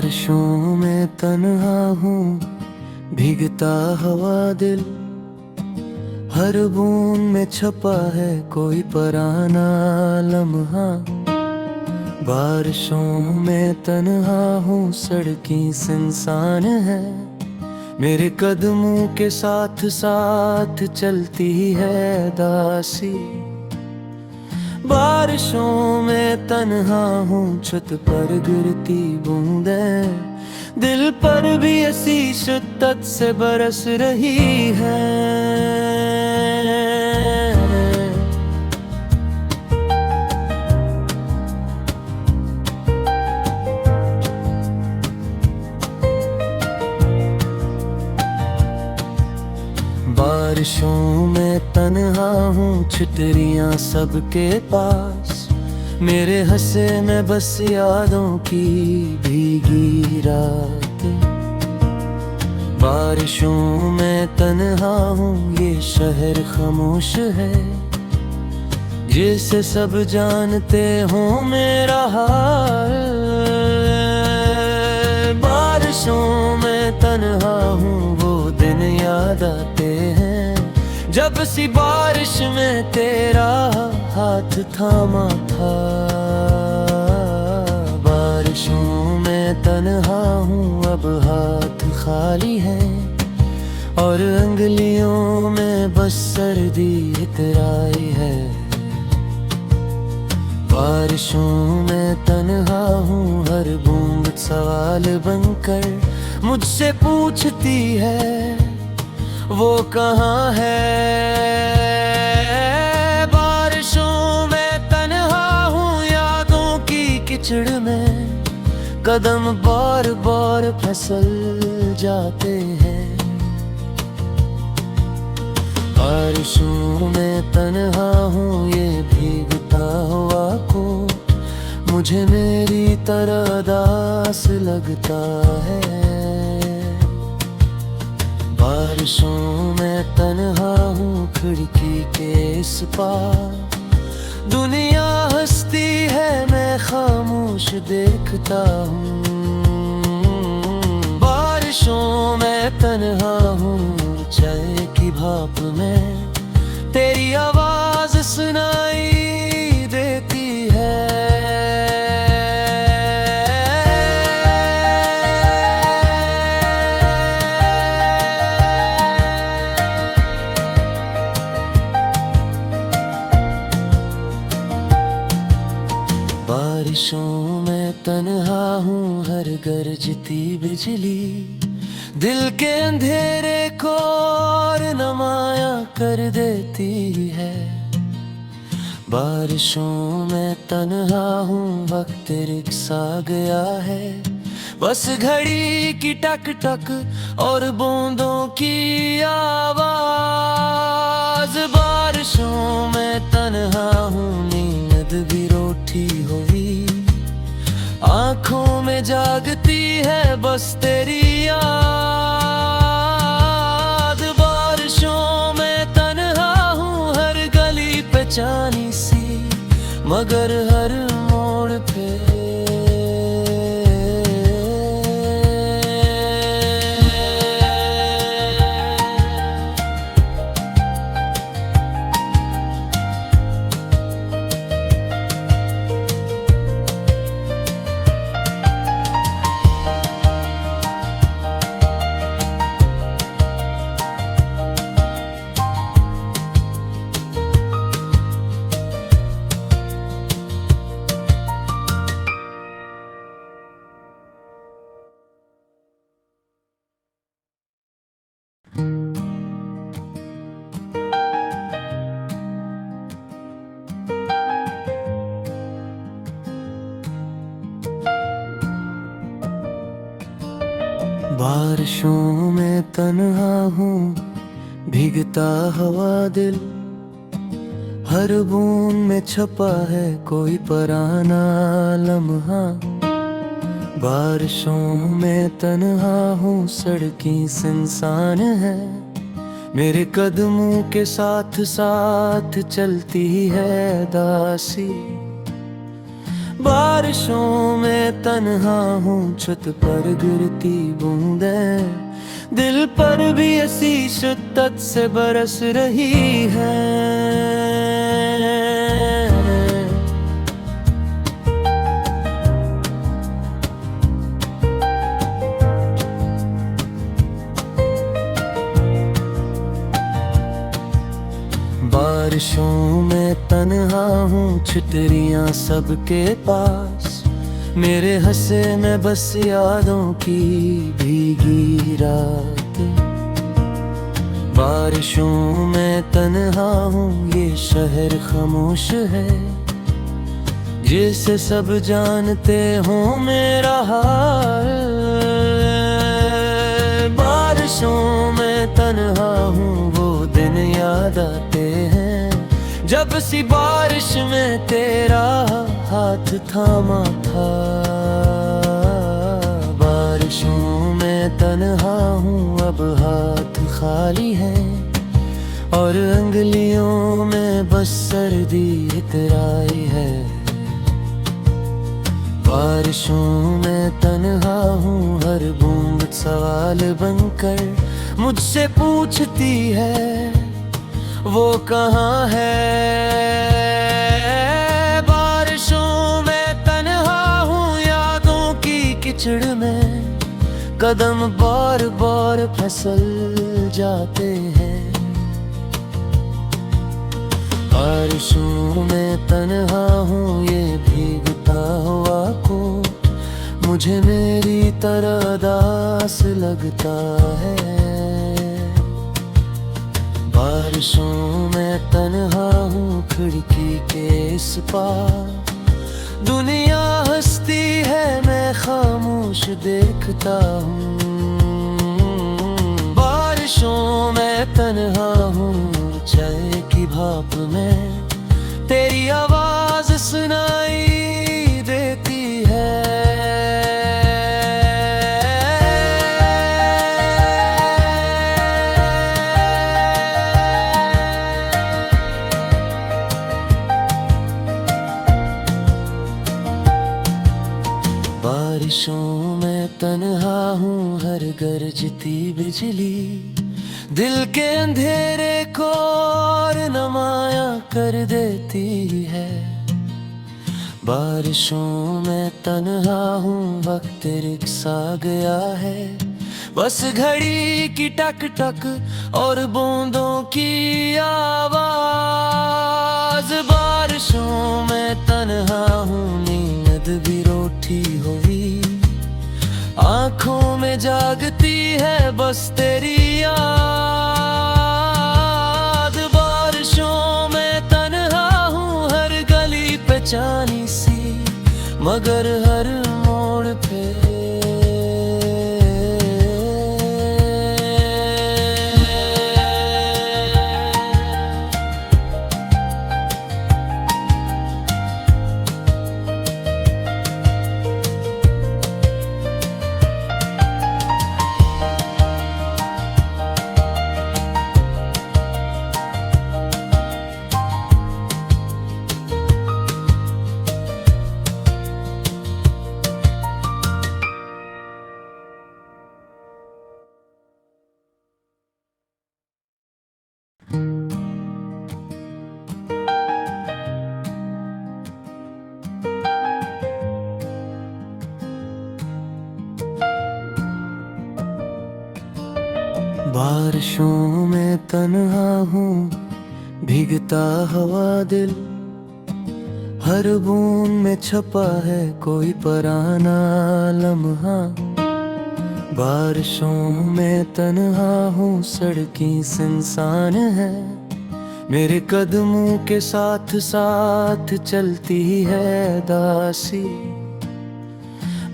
बारिशों में तन्हा हूँ, भीगता हवा दिल, हर बूंद में छपा है कोई पराना लम्हा। बारिशों में तन्हा हूँ, सड़कें सुनसान है, मेरे कदमों के साथ साथ चलती है दासी। बारिशों में तन्हा हूँ, छत पर गिरती बूंदें दिल पर भी ऐसी शिद्दत से बरस रही है। बारिशों में तन्हा हूँ, छितरियाँ सबके पास, मेरे हंसे में बस यादों की भीगी रात। बारिशों में तन्हा हूँ, ये शहर खामोश है, जिसे सब जानते हो मेरा हाल। बारिशों में तन्हा हूँ, वो दिन याद आते हैं जब सी बारिश में तेरा हाथ थामा था। बारिशों में तन्हा हूँ, अब हाथ खाली है और अंगलियों में बस सर्दी इतराई है। बारिशों में तन्हा हूँ, हर बूंद सवाल बनकर मुझसे पूछती है वो कहाँ है। बारिशों में तन्हा हूँ, यादों की कीचड़ में कदम बार बार फिसल जाते हैं। बारिशों में तन्हा हूँ, ये भीगता हुआ को मुझे मेरी तरह दास लगता है। बारिशों में तन्हा हूँ, खिड़की के इस पार दुनिया हंसती है, मैं खामोश देखता हूँ। बारिशों में तन्हा हूँ, चाय की भाप में तेरी आवाज सुनाई देती है। बारिशों में तन्हा हूँ, हर गरजती बिजली दिल के अंधेरे को और नुमाया कर देती है। बारिशों में तन्हा हूँ, वक्त रिक्सा गया है, बस घड़ी की टक टक और बूंदों की आवाज। बारिशों में तन्हा हूँ, नींद भी रोटी हुई, आंखों में जागती है बस तेरी याद। बारिशों में तन्हा हूँ, हर गली पे चानी सी, मगर हर मोड़ पे बारिशों में तन्हा हूँ, भीगता हवा दिल, हर बूंद में छपा है कोई पराना लम्हा। बारिशों में तन्हा हूँ, सड़कें सुनसान है, मेरे कदमों के साथ साथ चलती है दासी। बारिशों में तन्हा हूँ, छत पर गिरती बूंदें दिल पर भी ऐसी शिद्दत से बरस रही है। बारिशों में तन्हा हूँ, छितरियाँ सबके पास, मेरे हंसे में बस यादों की भीगी रात। बारिशों में तन्हा हूँ, ये शहर खामोश है, जिसे सब जानते हो मेरा हाल। बारिशों में तन्हा हूँ, वो दिन याद आते हैं जब सी बारिश में तेरा हाथ थामा था। बारिशों में तन्हा हूँ, अब हाथ खाली है और अंगलियों में बस सर्दी इतराई है। बारिशों में तन्हा हूँ, हर बूंद सवाल बनकर मुझसे पूछती है वो कहाँ है। बारिशों में तन्हा हूँ, यादों की कीचड़ में कदम बार बार फिसल जाते हैं। बारिशों में तन्हा हूँ, ये भीगता हुआ को मुझे मेरी तरह दास लगता है। बारिशों में तन्हा हूँ, खिड़की के इस पार दुनिया हंसती है, मैं खामोश देखता हूँ। बारिशों में तन्हा हूँ, चाय की भाप में तेरी आवाज सुनाई देती है। बारिशों में तन्हा हूँ, हर गरजती बिजली दिल के अंधेरे को और नुमाया कर देती है। बारिशों में तन्हा हूँ, वक्त रिक्सा गया है, बस घड़ी की टक टक और बूंदों की आवाज। बारिशों में तन्हा हूँ, नींद भी रूठी हुई आंखों में जागती है बस तेरी याद। बारिशों में तन्हा हूँ, हर गली पे जानी सी, मगर हर मोड़ पे बारिशों में तन्हा हूँ, भीगता हवा दिल, हर बूंद में छपा है कोई पुराना लम्हा। बारिशों में तन्हा हूँ, सड़कें सुनसान है, मेरे कदमों के साथ साथ चलती है दासी।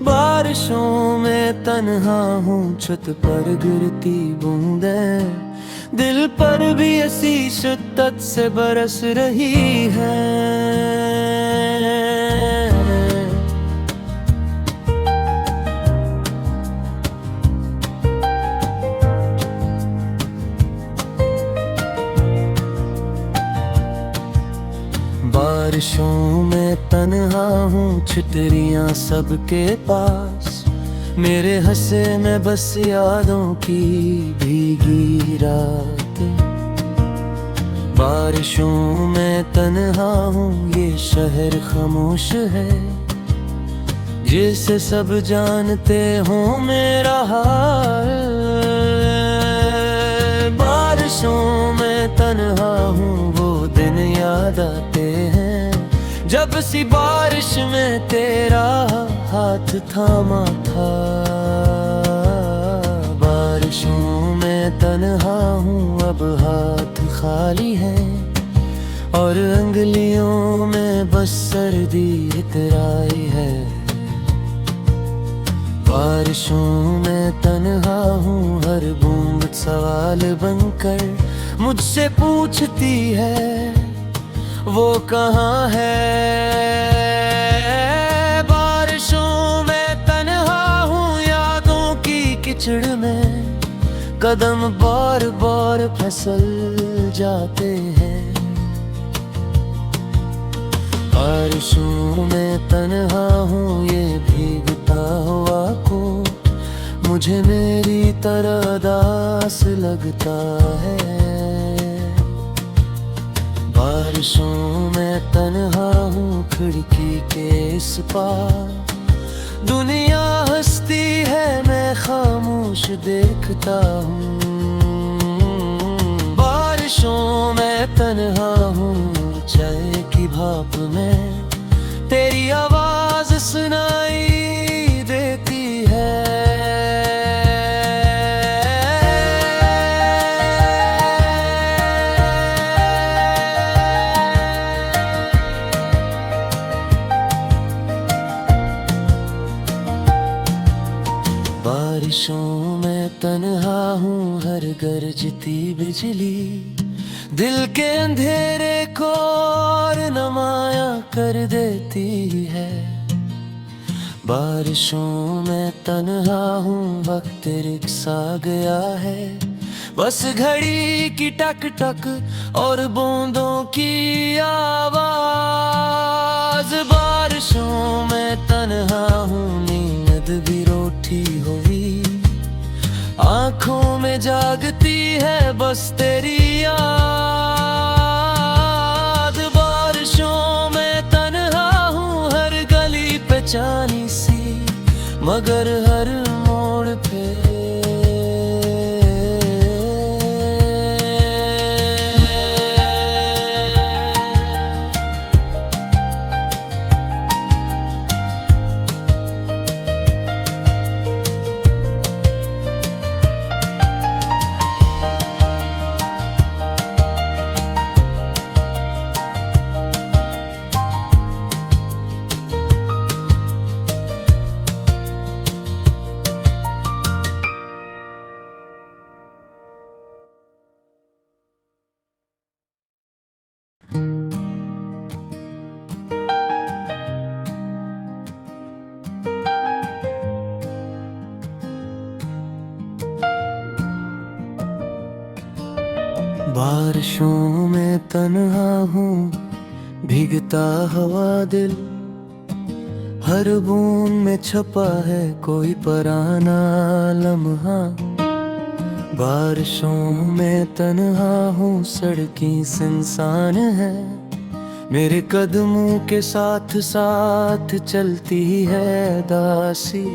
बारिशों में तन्हा हूँ, छत पर गिरती बूंदें दिल पर भी ऐसी शिद्दत से बरस रही है। बारिशों में तन्हा हूँ छितरियाँ सबके पास, मेरे हंसे में बस यादों की भीगी रात। बारिशों में तन्हा हूँ ये शहर खामोश है, जिसे सब जानते हो मेरा हाल। बारिशों में तन्हा हूँ वो दिन याद आते हैं, जब सी बारिश में तेरा हाथ थामा था। बारिशों में तन्हा हूँ अब हाथ खाली है, और अंगलियों में बस सर्दी इतराई है। बारिशों में तन्हा हूँ हर बूंद सवाल बनकर मुझसे पूछती है, वो कहाँ है। बारिशों में तन्हा हूँ यादों की कीचड़ में, कदम बार बार फिसल जाते हैं। बारिशों में तन्हा हूँ ये भीगता हुआ कोट मुझे मेरी तरह दास लगता है। बारिशों में तन्हा हूँ खिड़की के इस पार, दुनिया हंसती है मैं खामोश देखता हूँ। बारिशों में तन्हा हूँ चाय की भाप में तेरी आवाज सुनाई देती है। बारिशों में तन्हा हूँ हर गरजती बिजली दिल के अंधेरे को और नमाया कर देती है। बारिशों में तन्हा हूँ वक्त रिक्सा गया है, बस घड़ी की टक टक और बूंदों की आवाज। बारिशों में तन्हा हूँ नींद भी रोटी हुई, आंखों में जागती है बस तेरी याद। बारिशों में तन्हा हूँ हर गली पे चानी सी, मगर हर मोड़ पे बारिशों में तन्हा हूँ भीगता हुआ दिल, हर बूंद में छपा है कोई पुराना लम्हा। बारिशों में तन्हा हूँ सड़कें सुनसान है, मेरे कदमों के साथ साथ चलती है दासी।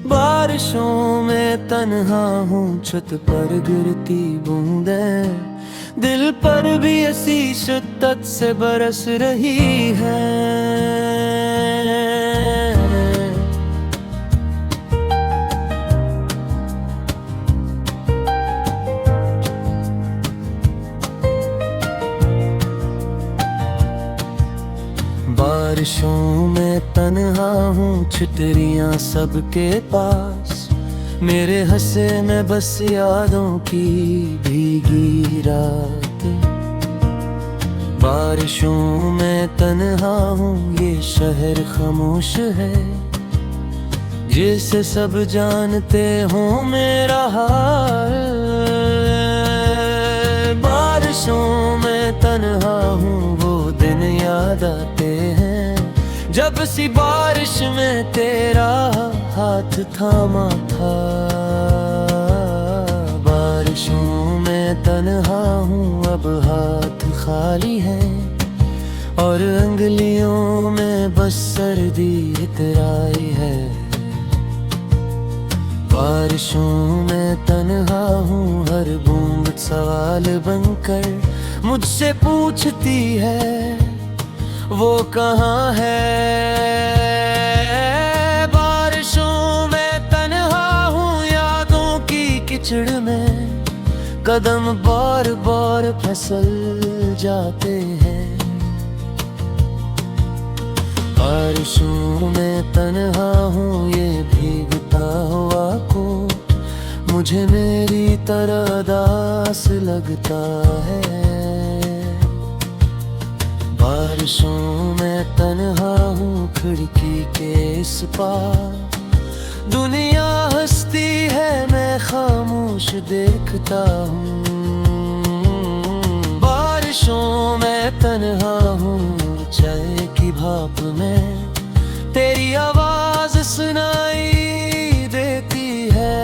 बारिशों में तन्हा हूँ छत पर गिरती बूंदें दिल पर भी ऐसी शिद्दत से बरस रही है। बारिशों में तन्हा हूँ छितरियाँ सबके पास, मेरे हंसे में बस यादों की भीगी रात। बारिशों में तन्हा हूँ ये शहर खामोश है, जिसे सब जानते हो मेरा हाल। बारिशों में तन्हा हूँ वो दिन याद आते जब सी बारिश में तेरा हाथ थामा था। बारिशों में तन्हा हूँ अब हाथ खाली है, और अंगलियों में बस सर्दी इतराई है। बारिशों में तन्हा हूँ, हर बूंद सवाल बनकर मुझसे पूछती है वो कहाँ है। बारिशों में तन्हा हूँ, यादों की कीचड़ में कदम बार बार फिसल जाते हैं। बारिशों में तन्हा हूँ, ये भीगता हुआ को मुझे मेरी तरह दास लगता है। बारिशों में तन्हा हूँ, खिड़की के इस पार दुनिया हंसती है, मैं खामोश देखता हूँ। बारिशों में तन्हा हूँ, चाय की भाप में तेरी आवाज सुनाई देती है।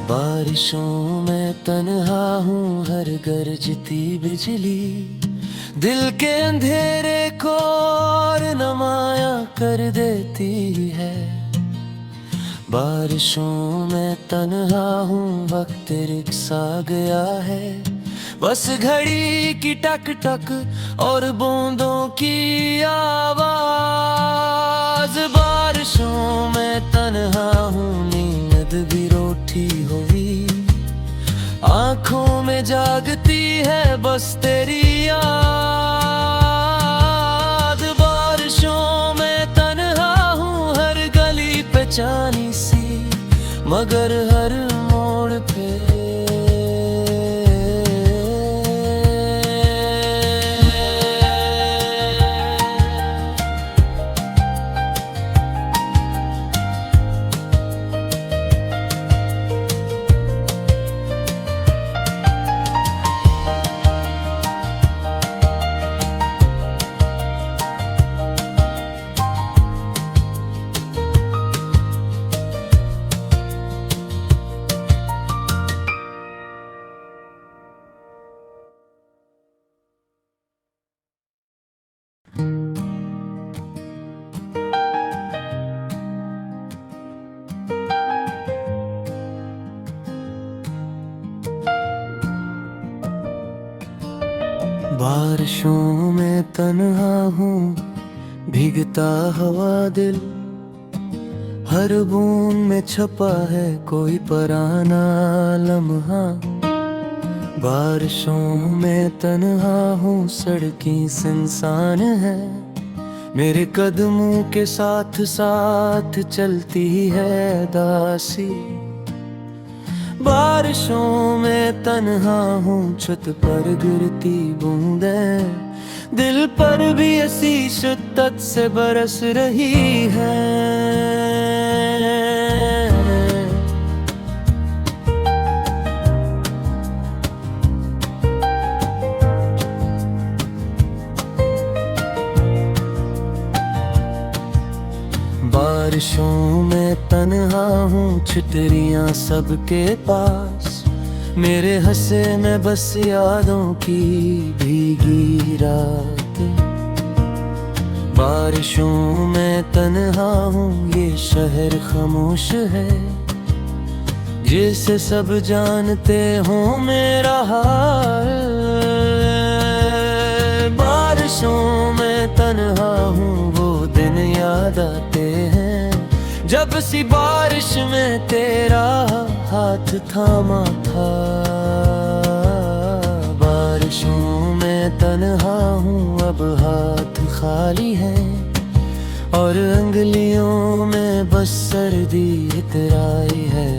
बारिशों में तन्हा हूँ, हर गरजती बिजली दिल के अंधेरे को और नमाया कर देती है। बारिशों में तन्हा हूँ, वक्त रिक्सा गया है, बस घड़ी की टक टक और बूंदों की आवाज। बारिशों में तन्हा हूँ, नींद भी रूठी हुई आंखों में जागती है बस तेरी याद। बारिशों में तन्हा हूँ, हर गली पे जानी सी, मगर हर मोड़ पे बारिशों में तन्हा हूँ, भीगता हवा दिल, हर बूंद में छपा है कोई पुराना लम्हा। बारिशों में तन्हा हूँ, सड़कें सुनसान है, मेरे कदमों के साथ साथ चलती है दासी। बारिशों में तन्हा हूँ, छत पर गिरती बूंदें दिल पर भी ऐसी शिद्दत से बरस रही है। बारिशों में तन्हा हूँ, छितरियाँ सबके पास, मेरे हंसे में बस यादों की भीगी रात। बारिशों में तन्हा हूँ, ये शहर खामोश है, जिसे सब जानते हो मेरा हाल। बारिशों में तन्हा हूँ, वो दिन याद आते हैं जब सी बारिश में तेरा हाथ थामा था। बारिशों में तन्हा हूँ, अब हाथ खाली है, और अंगलियों में बस सर्दी इतराई है।